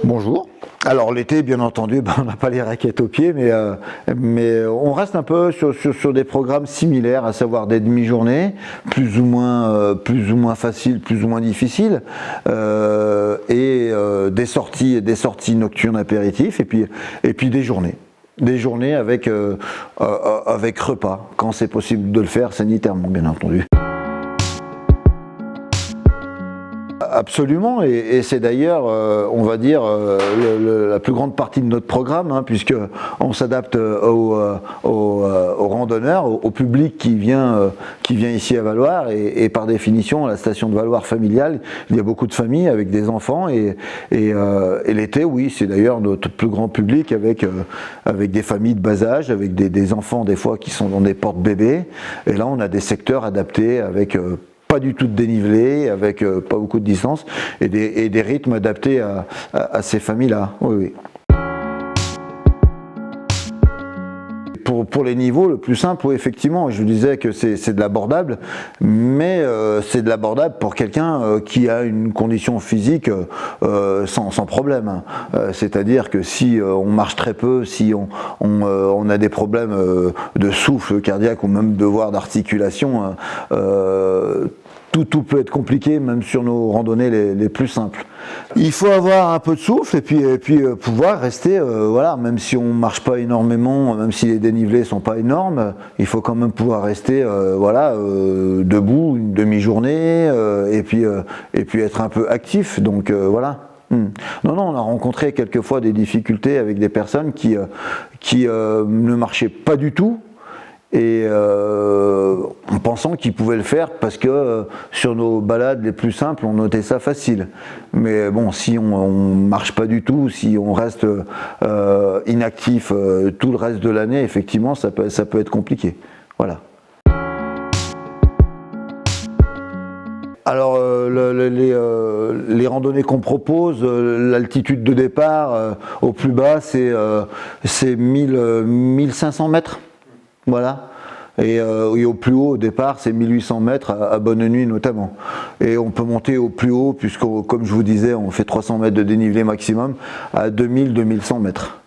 Bonjour. Alors l'été, bien entendu, on n'a pas les raquettes aux pieds, mais on reste un peu sur des programmes similaires, à savoir des demi-journées, plus ou moins faciles, plus ou moins difficiles, des sorties nocturnes apéritifs, et puis des journées. Des journées avec repas, quand c'est possible de le faire sanitairement, bien entendu. Absolument, et c'est d'ailleurs, on va dire, la plus grande partie de notre programme, hein, puisque on s'adapte aux randonneurs, au public qui vient ici à Valloires, et par définition, à la station de Valloires familiale, il y a beaucoup de familles avec des enfants, et l'été, oui, c'est d'ailleurs notre plus grand public avec des familles de bas âge, avec des enfants des fois qui sont dans des portes-bébés, et là on a des secteurs adaptés avec pas du tout de dénivelé, avec pas beaucoup de distance, et des rythmes adaptés à ces familles-là. Oui, oui. Pour les niveaux, le plus simple, oui, effectivement, je vous disais que c'est de l'abordable, mais c'est de l'abordable pour quelqu'un qui a une condition physique sans problème. C'est-à-dire que si on marche très peu, si on a des problèmes de souffle cardiaque ou même de voire d'articulation, tout peut être compliqué, même sur nos randonnées les plus simples. Il faut avoir un peu de souffle et puis pouvoir rester, voilà, même si on marche pas énormément, même si les dénivelés sont pas énormes, il faut quand même pouvoir rester, debout une demi-journée et puis être un peu actif. Donc voilà. Non, on a rencontré quelquefois des difficultés avec des personnes qui ne marchaient pas du tout. Et en pensant qu'ils pouvaient le faire parce que sur nos balades les plus simples, on notait ça facile. Mais bon, si on marche pas du tout, si on reste inactif tout le reste de l'année, effectivement, ça peut être compliqué. Voilà. Alors les randonnées qu'on propose, l'altitude de départ au plus bas c'est 1500 mètres. Voilà. Et au plus haut, au départ, c'est 1800 mètres à Bonne Nuit notamment. Et on peut monter au plus haut, puisque comme je vous disais, on fait 300 mètres de dénivelé maximum, à 2000-2100 mètres.